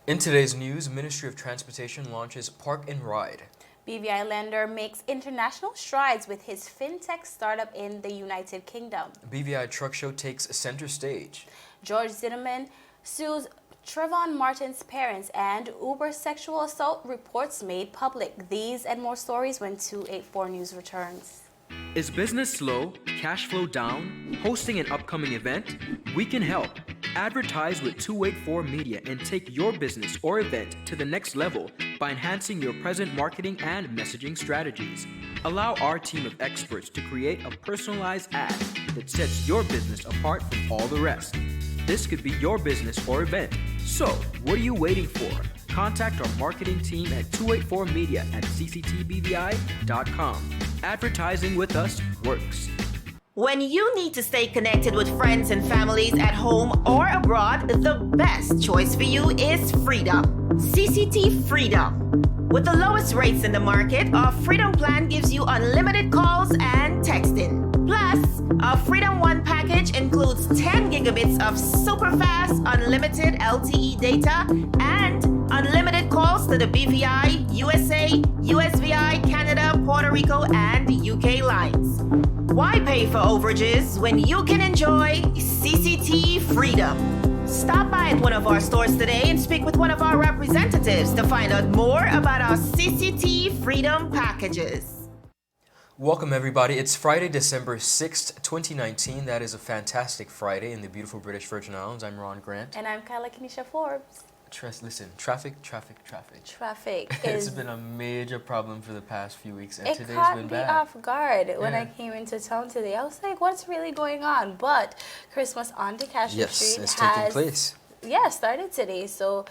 In today's news, Ministry of Transportation launches Park and Ride. BVIslander makes international strides with his fintech startup in the United Kingdom. BVI Truck Show takes center stage. George Zimmerman sues Trayvon Martin's parents, and Uber sexual assault reports made public. These and more stories when 284 News returns. Is business slow? Cash flow down? Hosting an upcoming event? We can help. Advertise with 284 Media and take your business or event to the next level by enhancing your present marketing and messaging strategies. Allow our team of experts to create a personalized ad that sets your business apart from all the rest. This could be your business or event. So, what are you waiting for? Contact our marketing team at 284media at cctbvi.com. Advertising with us works. When you need to stay connected with friends and families at home or abroad, the best choice for you is Freedom. CCT Freedom. With the lowest rates in the market, our Freedom plan gives you unlimited calls and texting. Plus, our Freedom One package includes 10 gigabits of super fast, unlimited LTE data and unlimited calls to the BVI, USA, USVI, Canada, Puerto Rico, and UK lines. Why pay for overages when you can enjoy CCT Freedom? Stop by at one of our stores today and speak with one of our representatives to find out more about our CCT Freedom packages. Welcome everybody. It's Friday, December 6th, 2019. That is a fantastic Friday in the beautiful British Virgin Islands. I'm Ron Grant. And I'm Kyla Kenesha Forbes. Listen, traffic. Traffic It's been a major problem for the past few weeks, and today's caught been me bad. off guard when Yeah. I came into town today. I was like, what's really going on? But Christmas on DeCastro Street it's taking has place. started today. So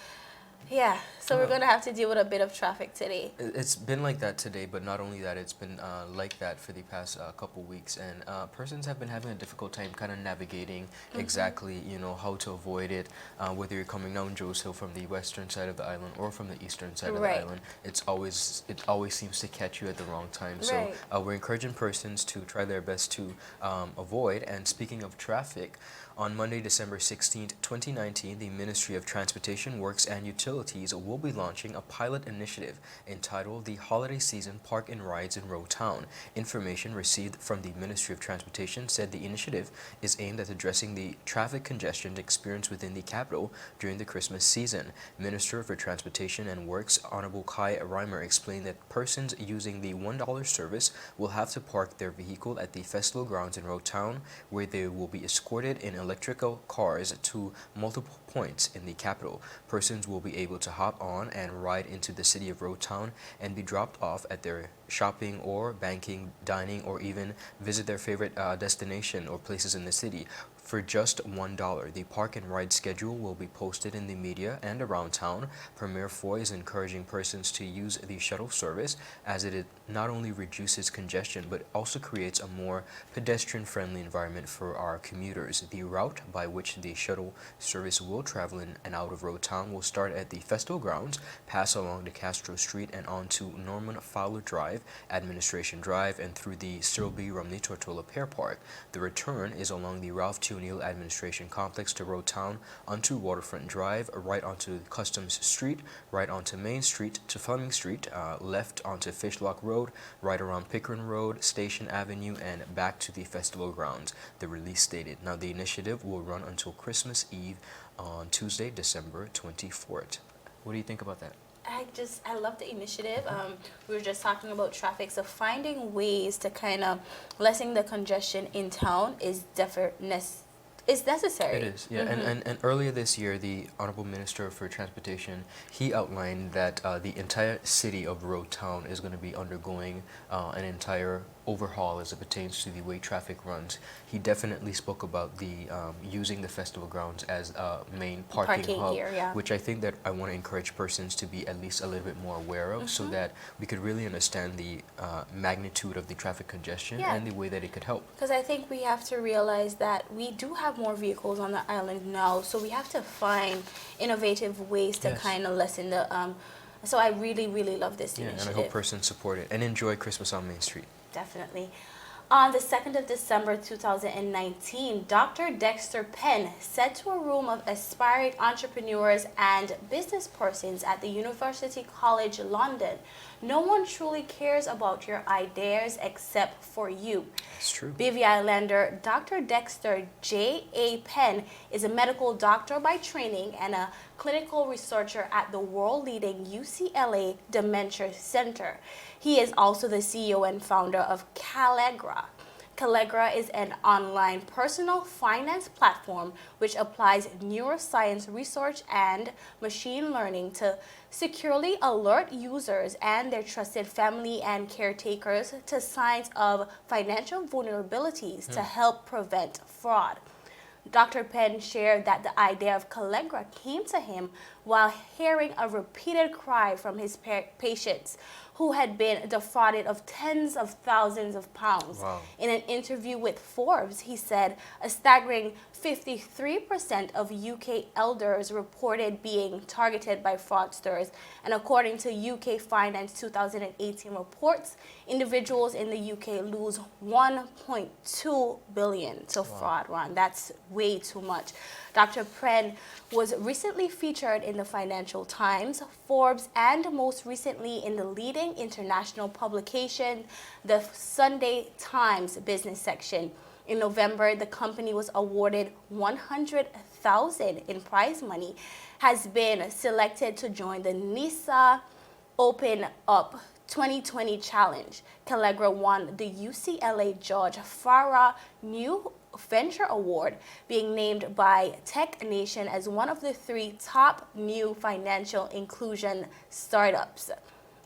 we're going to have to deal with a bit of traffic today. It's been like that today, but not only that, it's been like that for the past couple weeks, and persons have been having a difficult time kind of navigating exactly, how to avoid it. Whether you're coming down Joe's Hill from the western side of the island or from the eastern side of the island, it always seems to catch you at the wrong time. So we're encouraging persons to try their best to avoid. And speaking of traffic, on Monday, December 16th, 2019, the Ministry of Transportation, Works and Utilities will be launching a pilot initiative entitled the Holiday Season Park and Rides in Road Town. Information received from the Ministry of Transportation said the initiative is aimed at addressing the traffic congestion experienced within the capital during the Christmas season. Minister for Transportation and Works, Honorable Kai Reimer, explained that persons using the $1 service will have to park their vehicle at the festival grounds in Road Town, where they will be escorted in electrical cars to multiple points in the capital. Persons will be able to hop on and ride into the city of Road Town and be dropped off at their shopping or banking, dining, or even visit their favorite destination or places in the city. For just $1, the park and ride schedule will be posted in the media and around town. Premier Foy is encouraging persons to use the shuttle service, as it not only reduces congestion but also creates a more pedestrian-friendly environment for our commuters. The route by which the shuttle service will travel in and out of Road Town will start at the festival grounds, pass along the Castro Street and on to Norman Fowler Drive, Administration Drive, and through the Cyril B. Rumney Tortola Pear Park. The return is along the Ralph T. O'Neill Administration Complex to Road Town, onto Waterfront Drive, right onto Customs Street, right onto Main Street to Fleming Street, left onto Fishlock Road, right around Pickering Road, Station Avenue, and back to the festival grounds, the release stated. Now, the initiative will run until Christmas Eve on Tuesday, December 24th. What do you think about that? I love the initiative. We were just talking about traffic, so finding ways to kind of lessen the congestion in town is necessary. It is, yeah. And earlier this year, the Honorable Minister for Transportation, he outlined that the entire city of Road Town is going to be undergoing an entire overhaul as it pertains to the way traffic runs. He definitely spoke about the using the festival grounds as a main parking hub, here, which I think that I want to encourage persons to be at least a little bit more aware of, so that we could really understand the magnitude of the traffic congestion and the way that it could help. Because I think we have to realize that we do have more vehicles on the island now, so we have to find innovative ways to kind of lessen the so I really love this initiative. And I hope persons support it and enjoy Christmas on Main Street. Definitely. On the 2nd of December 2019, Dr. Dexter Penn said to a room of aspiring entrepreneurs and business persons at the University College London, "No one truly cares about your ideas except for you." That's true. BVIslander Dr. Dexter J.A. Penn is a medical doctor by training and a clinical researcher at the world-leading UCLA Dementia Center. He is also the CEO and founder of Callegra. Callegra is an online personal finance platform which applies neuroscience research and machine learning to securely alert users and their trusted family and caretakers to signs of financial vulnerabilities to help prevent fraud. Dr. Penn shared that the idea of Callegra came to him while hearing a repeated cry from his patients who had been defrauded of tens of thousands of pounds. Wow. In an interview with Forbes, he said a staggering 53% of UK elders reported being targeted by fraudsters. And according to UK Finance 2018 reports, individuals in the UK lose 1.2 billion to fraud, Ron. That's way too much. Dr. Penn was recently featured in the Financial Times, Forbes, and most recently in the leading international publication, the Sunday Times business section. In November, the company was awarded $100,000 in prize money, has been selected to join the NISA Open Up 2020 Challenge. Callegra won the UCLA George Farah New Venture Award, being named by Tech Nation as one of the 3 top new financial inclusion startups.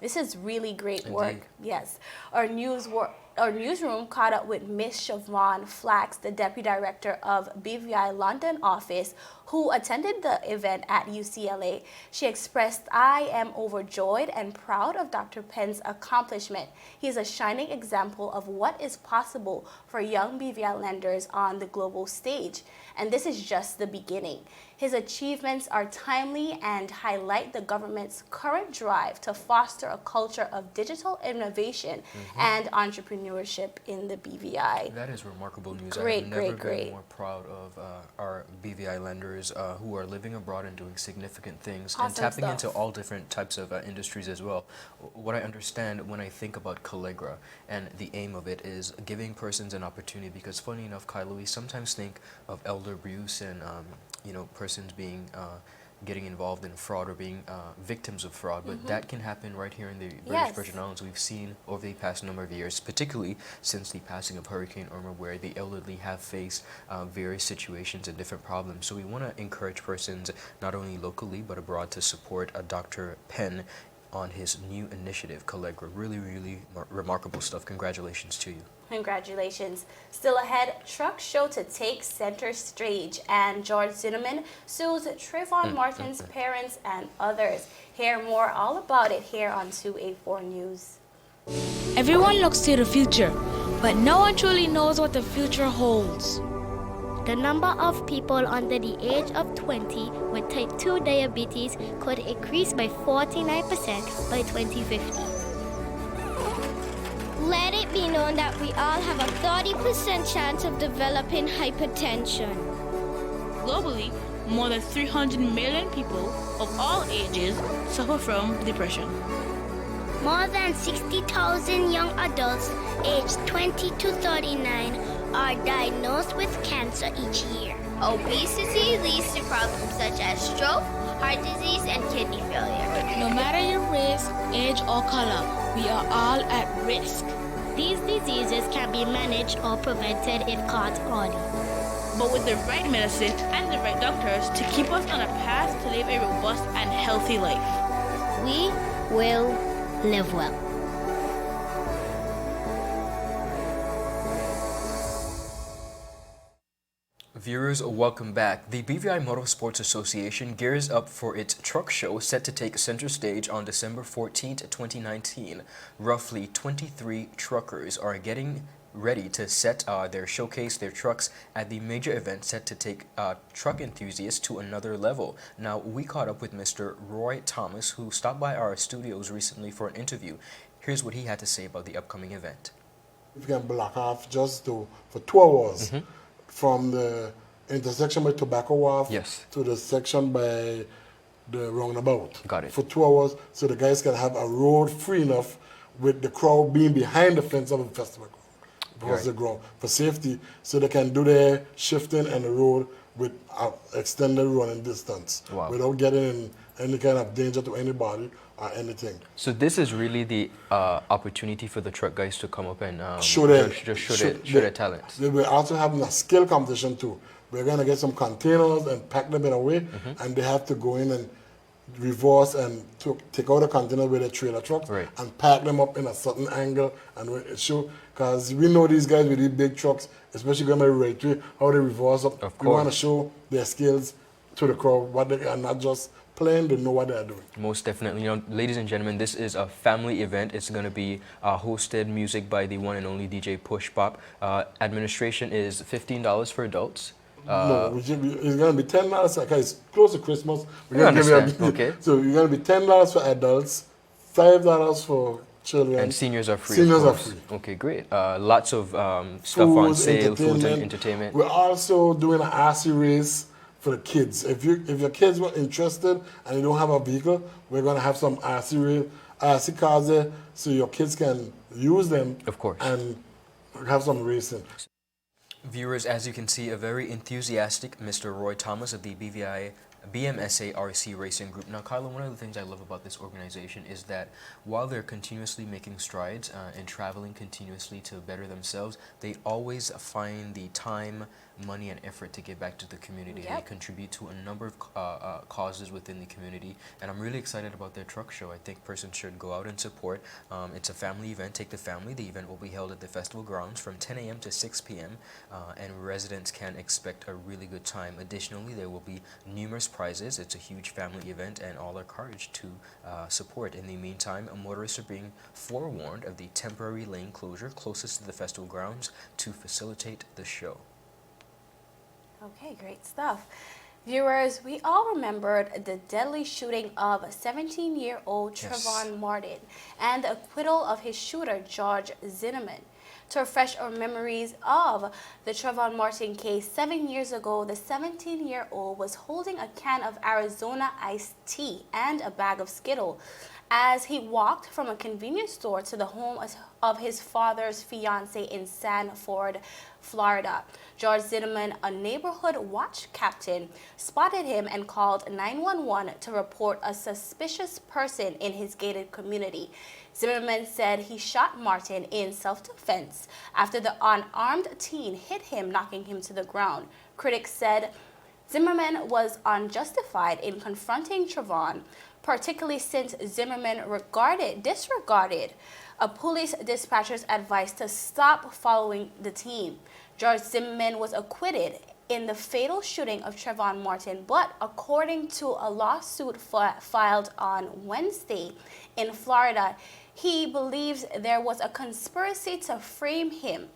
This is really great work. Indeed. Yes. Our newsroom caught up with Miss Siobhan Flax, the Deputy Director of BVI London office, who attended the event at UCLA. She expressed, "I am overjoyed and proud of Dr. Penn's accomplishment. He is a shining example of what is possible for young BVIlanders on the global stage. And this is just the beginning. His achievements are timely and highlight the government's current drive to foster a culture of digital innovation and entrepreneurship in the BVI." That is remarkable news. Great, I've never great. been more proud of our BVIlanders who are living abroad and doing significant things and Awesome tapping stuff. into all different types of industries as well. What I understand when I think about Callegra and the aim of it is giving persons an opportunity, because funny enough, Kylo, we sometimes think of elder abuse and persons being getting involved in fraud or being victims of fraud, but that can happen right here in the British Yes. Virgin Islands. We've seen over the past number of years, particularly since the passing of Hurricane Irma, where the elderly have faced various situations and different problems. So we want to encourage persons not only locally but abroad to support Dr. Penn on his new initiative, Callegra. Really, really remarkable stuff. Congratulations to you. Congratulations. Still ahead, truck show to take center stage, and George Zimmerman sues Trayvon Martin's parents and others. Hear more all about it here on 284 News. Everyone looks to the future, but no one truly knows what the future holds. The number of people under the age of 20 with type 2 diabetes could increase by 49% by 2050. Let it be known that we all have a 30% chance of developing hypertension. Globally, more than 300 million people of all ages suffer from depression. More than 60,000 young adults aged 20 to 39 are diagnosed with cancer each year. Obesity leads to problems such as stroke, heart disease, and kidney failure. No matter your race, age, or color, we are all at risk. These diseases can be managed or prevented if caught early. But with the right medicine and the right doctors to keep us on a path to live a robust and healthy life, We will live well. Viewers, welcome back. The BVI Motorsports Association gears up for its truck show set to take center stage on December 14th, 2019. Roughly 23 truckers are getting ready to showcase their trucks at the major event set to take truck enthusiasts to another level. Now, we caught up with Mr. Roy Thomas, who stopped by our studios recently for an interview. Here's what he had to say about the upcoming event. If you can block off just for 2 hours from the intersection by Tobacco Wharf Yes. to the section by the roundabout. Got it. For 2 hours, so the guys can have a road free enough with the crowd being behind the fence of the festival ground, Right. the ground for safety, so they can do their shifting and the road with extended running distance Wow. without getting in any kind of danger to anybody or anything. So this is really the opportunity for the truck guys to come up and Show their show their talent. They will also have a skill competition too. We're gonna get some containers and pack them in a way, and they have to go in and reverse and take out the container with a trailer truck Right. and pack them up in a certain angle and show. Because we know these guys with these big trucks, especially going by the right way, how they reverse up. Of We want to course. show their skills to the crowd, what they are not just playing, they know what they are doing. Most definitely. You know, ladies and gentlemen, this is a family event. It's going to be hosted music by the one and only DJ Push Pop. Administration is $15 for adults. No, it's going to be $10 because it's close to Christmas. We're You gonna give you understand, okay. So you're going to be $10 for adults, $5 for children. And seniors are free. Seniors of are course. free. Okay, great. Lots of stuff on sale, food and entertainment. We're also doing an RC race for the kids. If your kids were interested and you don't have a vehicle, we're going to have some RC cars there so your kids can use them. Of course. And have some racing. Viewers, as you can see, a very enthusiastic Mr. Roy Thomas of the BMSA RC Racing Group. Now, Kyla, one of the things I love about this organization is that while they're continuously making strides and traveling continuously to better themselves, they always find the time, money, and effort to give back to the community. Yep. They contribute to a number of causes within the community, and I'm really excited about their truck show. I think persons should go out and support. It's a family event. Take the family. The event will be held at the festival grounds from 10 a.m. to 6 p.m., and residents can expect a really good time. Additionally, there will be numerous prizes. It's a huge family event, and all are encouraged to support. In the meantime, motorists are being forewarned of the temporary lane closure closest to the festival grounds to facilitate the show. Okay, great stuff. Viewers, we all remembered the deadly shooting of 17-year-old Yes. Trayvon Martin and the acquittal of his shooter, George Zimmerman. To refresh our memories of the Trayvon Martin case, 7 years ago, the 17-year-old was holding a can of Arizona iced tea and a bag of Skittles as he walked from a convenience store to the home of his father's fiancée in Sanford, Florida. George Zimmerman, a neighborhood watch captain, spotted him and called 911 to report a suspicious person in his gated community. Zimmerman said he shot Martin in self-defense after the unarmed teen hit him, knocking him to the ground. Critics said Zimmerman was unjustified in confronting Trayvon, particularly since Zimmerman disregarded a police dispatcher's advice to stop following the teen. George Zimmerman was acquitted in the fatal shooting of Trayvon Martin, but according to a lawsuit filed on Wednesday in Florida, he believes there was a conspiracy to frame him,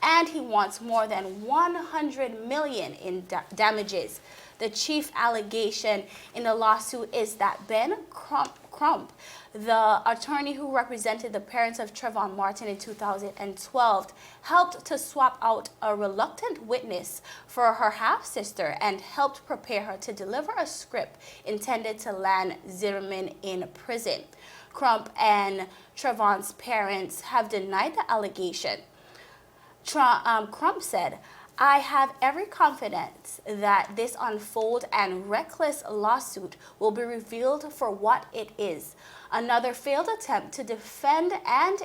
and he wants more than $100 million in damages. The chief allegation in the lawsuit is that Ben Crump, the attorney who represented the parents of Trayvon Martin in 2012, helped to swap out a reluctant witness for her half-sister and helped prepare her to deliver a script intended to land Zimmerman in prison. Crump and Trayvon's parents have denied the allegation. Crump said, "I have every confidence that this unfold and reckless lawsuit will be revealed for what it is, another failed attempt to defend and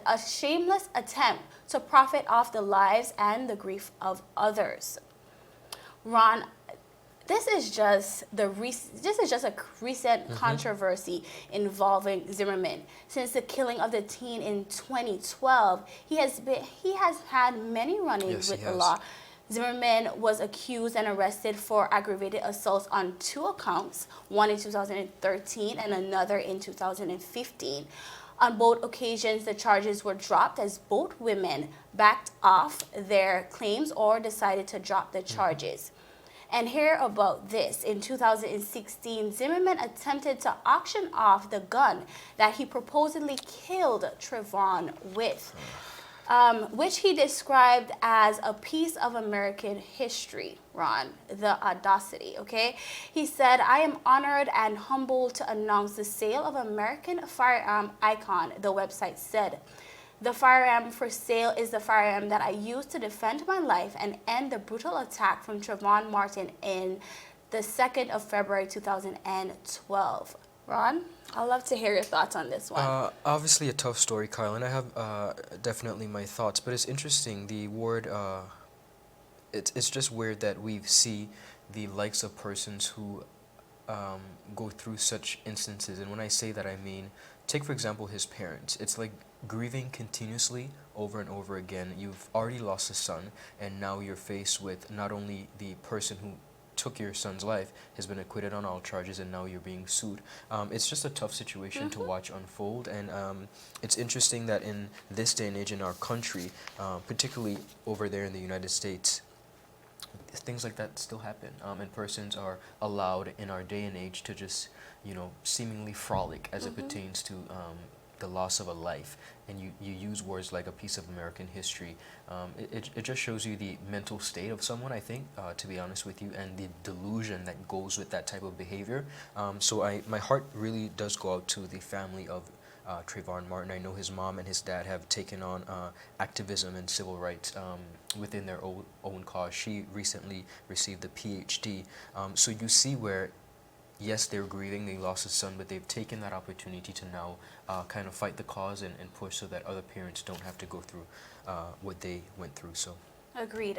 a shameless attempt to profit off the lives and the grief of others." Ron, this is just a recent controversy involving Zimmerman. Since the killing of the teen in 2012, he has had many run-ins with the law. Zimmerman was accused and arrested for aggravated assaults on 2 accounts, one in 2013 and another in 2015. On both occasions, the charges were dropped as both women backed off their claims or decided to drop the charges. And hear about this. In 2016, Zimmerman attempted to auction off the gun that he purportedly killed Trayvon with. which he described as a piece of American history, Ron, the audacity, okay? He said, I am honored and humbled to announce the sale of American firearm icon, the website said. The firearm for sale is the firearm that I used to defend my life and end the brutal attack from Trayvon Martin in the 2nd of February 2012. Ron, I'd love to hear your thoughts on this one. Obviously a tough story, Kyle, and I have definitely my thoughts, but it's interesting, the word, it's just weird that we see the likes of persons who go through such instances, and when I say that I mean, take for example his parents. It's like grieving continuously over and over again. You've already lost a son, and now you're faced with not only the person who took your son's life has been acquitted on all charges, and now you're being sued. It's just a tough situation to watch unfold, and it's interesting that in this day and age in our country, particularly over there in the United States, things like that still happen, and persons are allowed in our day and age to just, seemingly frolic as it pertains to the loss of a life, and you use words like a piece of American history. It just shows you the mental state of someone, I think, to be honest with you, and the delusion that goes with that type of behavior. So my heart really does go out to the family of Trayvon Martin. I know his mom and his dad have taken on activism and civil rights within their own cause. She recently received a PhD. So you see where, yes, they're grieving, they lost a son, but they've taken that opportunity to now kind of fight the cause and push so that other parents don't have to go through what they went through. So. Agreed.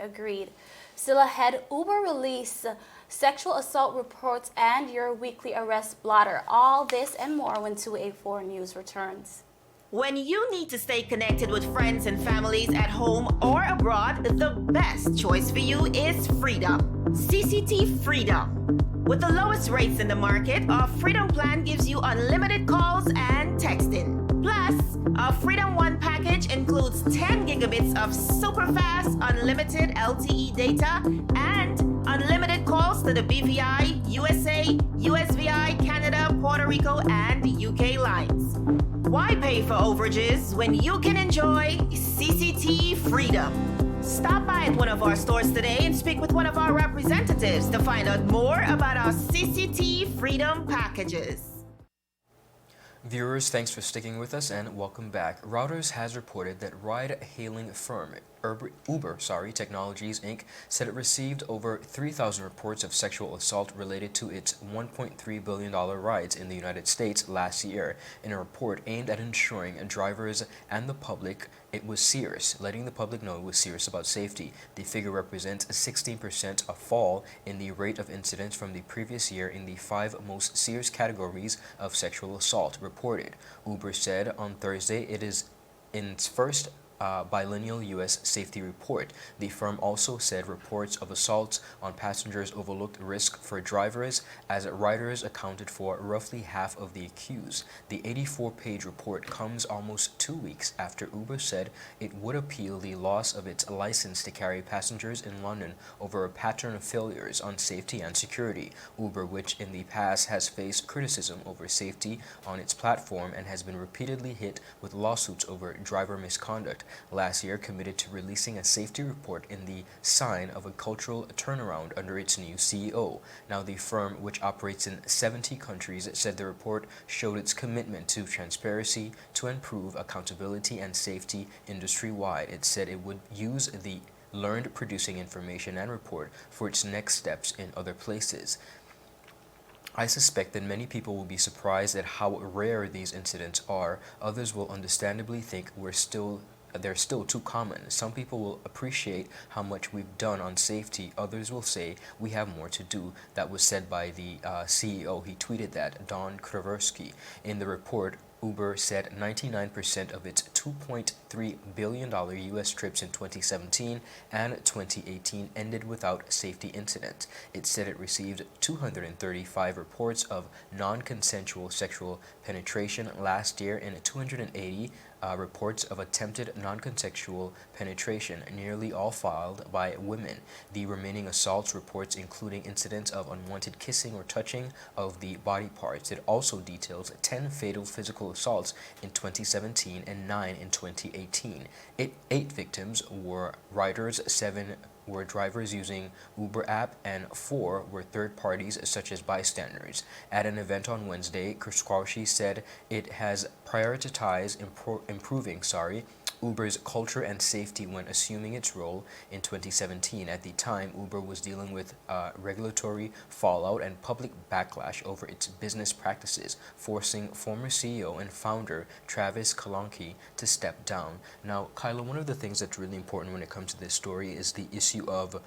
Still ahead, Uber release sexual assault reports and your weekly arrest blotter. All this and more when 284 News returns. When you need to stay connected with friends and families at home or abroad, the best choice for you is Freedom. CCT Freedom. With the lowest rates in the market, our Freedom plan gives you unlimited calls and texting. Plus, our Freedom One package includes 10 gigabits of super fast, unlimited LTE data and unlimited calls to the BVI, USA, USVI, Canada, Puerto Rico, and UK lines. Why pay for overages when you can enjoy CCT Freedom? Stop by at one of our stores today and speak with one of our representatives to find out more about our CCT Freedom packages. Viewers, thanks for sticking with us and welcome back. Reuters has reported that ride-hailing firm Uber Technologies, Inc. said it received over 3,000 reports of sexual assault related to its $1.3 billion rides in the United States last year. In a report aimed at ensuring drivers and the public it was serious, letting the public know it was serious about safety. The figure represents a 16% fall in the rate of incidents from the previous year in the 5 most serious categories of sexual assault reported. Uber said on Thursday it is in its first biennial U.S. safety report. The firm also said reports of assaults on passengers overlooked risk for drivers, as riders accounted for roughly half of the accused. The 84-page report comes almost 2 weeks after Uber said it would appeal the loss of its license to carry passengers in London over a pattern of failures on safety and security. Uber, which in the past has faced criticism over safety on its platform and has been repeatedly hit with lawsuits over driver misconduct, last year committed to releasing a safety report in the sign of a cultural turnaround under its new CEO. Now, the firm, which operates in 70 countries, said the report showed its commitment to transparency to improve accountability and safety industry-wide. It said it would use the learned producing information and report for its next steps in other places. I suspect that many people will be surprised at how rare these incidents are. Others will understandably think they're still too common. Some people will appreciate how much we've done on safety. Others will say we have more to do. That was said by the CEO. He tweeted that, Don Kraversky. In the report, Uber said 99% of its $2.3 billion U.S. trips in 2017 and 2018 ended without safety incidents. It said it received 235 reports of non-consensual sexual penetration last year and 280 reports of attempted non-consensual penetration, nearly all filed by women. The remaining assaults reports including incidents of unwanted kissing or touching of the body parts. It also details 10 fatal physical assaults in 2017 and 9 in 2018. Eight victims were riders, 7 were drivers using Uber app, and 4 were third parties such as bystanders. At an event on Wednesday, Krskowski said it has prioritized improving Uber's culture and safety when assuming its role in 2017. At the time, Uber was dealing with regulatory fallout and public backlash over its business practices, forcing former CEO and founder Travis Kalanick to step down. Now, Kyla, one of the things that's really important when it comes to this story is the issue of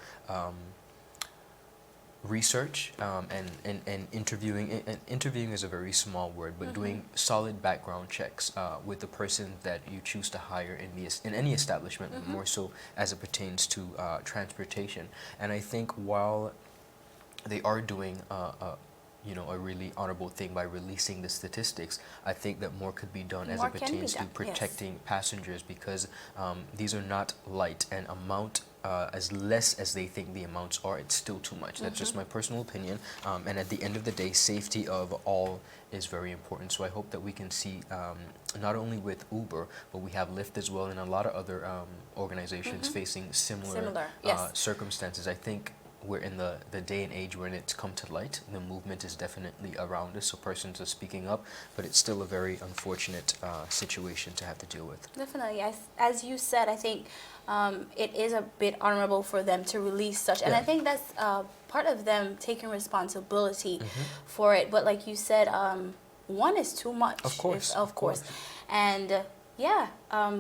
research and interviewing. And interviewing is a very small word, but doing solid background checks with the person that you choose to hire in any establishment, more so as it pertains to transportation. And I think while they are doing a really honorable thing by releasing the statistics, I think that more could be done as it pertains to protecting passengers, because these are not light, and amount as less as they think the amounts are, it's still too much. That's just my personal opinion. And at the end of the day, safety of all is very important. So I hope that we can see, not only with Uber, but we have Lyft as well, and a lot of other organizations facing similar circumstances. I think we're in the day and age when it's come to light. The movement is definitely around us, so persons are speaking up, but it's still a very unfortunate situation to have to deal with. Definitely. As you said, I think it is a bit honorable for them to release such, and I think that's part of them taking responsibility for it. But like you said, one is too much. Of course. And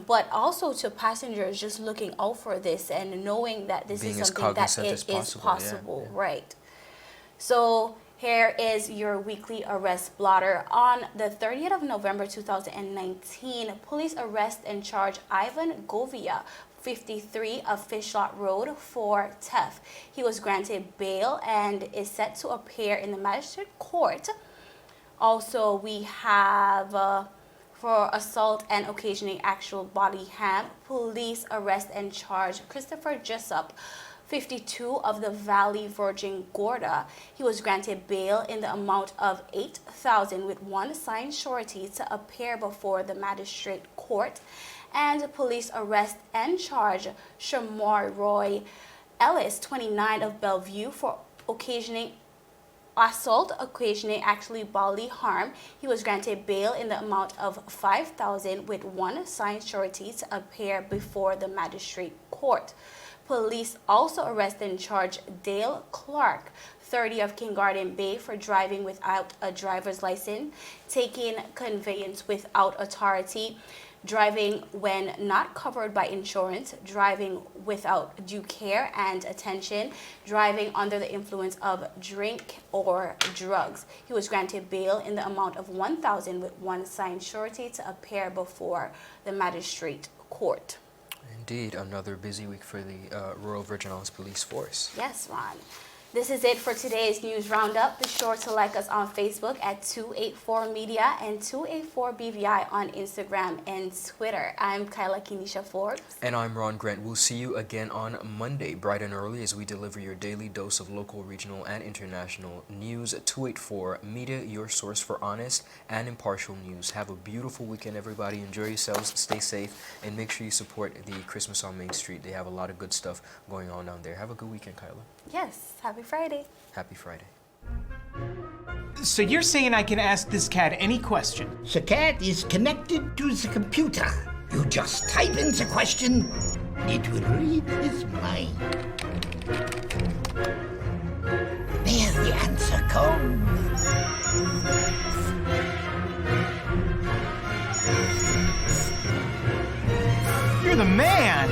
but also to passengers just looking out for this and knowing that this is something that it is possible, right? So here is your weekly arrest blotter. On the 30th of November 2019, police arrest and charge Ivan Govia, 53 of Fish Lot Road, for theft. He was granted bail and is set to appear in the magistrate court. Also, we have for assault and occasioning actual body harm, police arrest and charge Christopher Jessup, 52 of the Valley Virgin Gorda. He was granted bail in the amount of $8,000 with one signed surety to appear before the magistrate court. And police arrest and charge Shamar Roy Ellis, 29 of Bellevue, for assault occasioning actually bodily harm. He was granted bail in the amount of $5,000 with one signed surety to appear before the magistrate court. Police also arrest and charge Dale Clark, 30 of King Garden Bay, for driving without a driver's license, taking conveyance without authority, driving when not covered by insurance, driving without due care and attention, driving under the influence of drink or drugs. He was granted bail in the amount of $1,000 with one signed surety to appear before the magistrate court. Indeed, another busy week for the Royal Virgin Islands Police Force. Yes, Ron. This is it for today's news roundup. Be sure to like us on Facebook at 284 Media and 284 BVI on Instagram and Twitter. I'm Kyla Kenisha Forbes. And I'm Ron Grant. We'll see you again on Monday, bright and early, as we deliver your daily dose of local, regional, and international news. 284 Media, your source for honest and impartial news. Have a beautiful weekend, everybody. Enjoy yourselves, stay safe, and make sure you support the Christmas on Main Street. They have a lot of good stuff going on down there. Have a good weekend, Kyla. Yes, happy Friday. Happy Friday. So you're saying I can ask this cat any question? The cat is connected to the computer. You just type in the question, it will read his mind. There the answer comes. You're the man!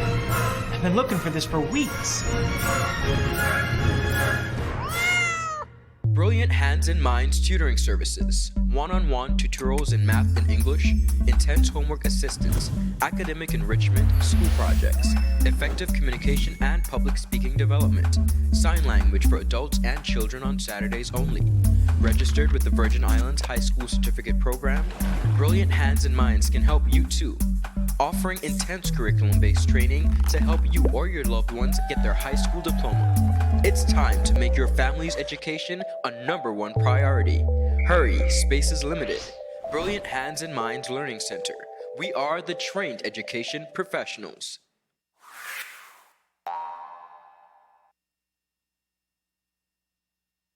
I've been looking for this for weeks. Brilliant Hands and Minds Tutoring Services. One-on-one tutorials in math and English, intense homework assistance, academic enrichment, school projects, effective communication and public speaking development, sign language for adults and children on Saturdays only. Registered with the Virgin Islands High School Certificate Program, Brilliant Hands and Minds can help you too. offering intense curriculum-based training to help you or your loved ones get their high school diploma. It's time to make your family's education a #1 priority. Hurry, space is limited. Brilliant Hands and Minds Learning Center. We are the trained education professionals.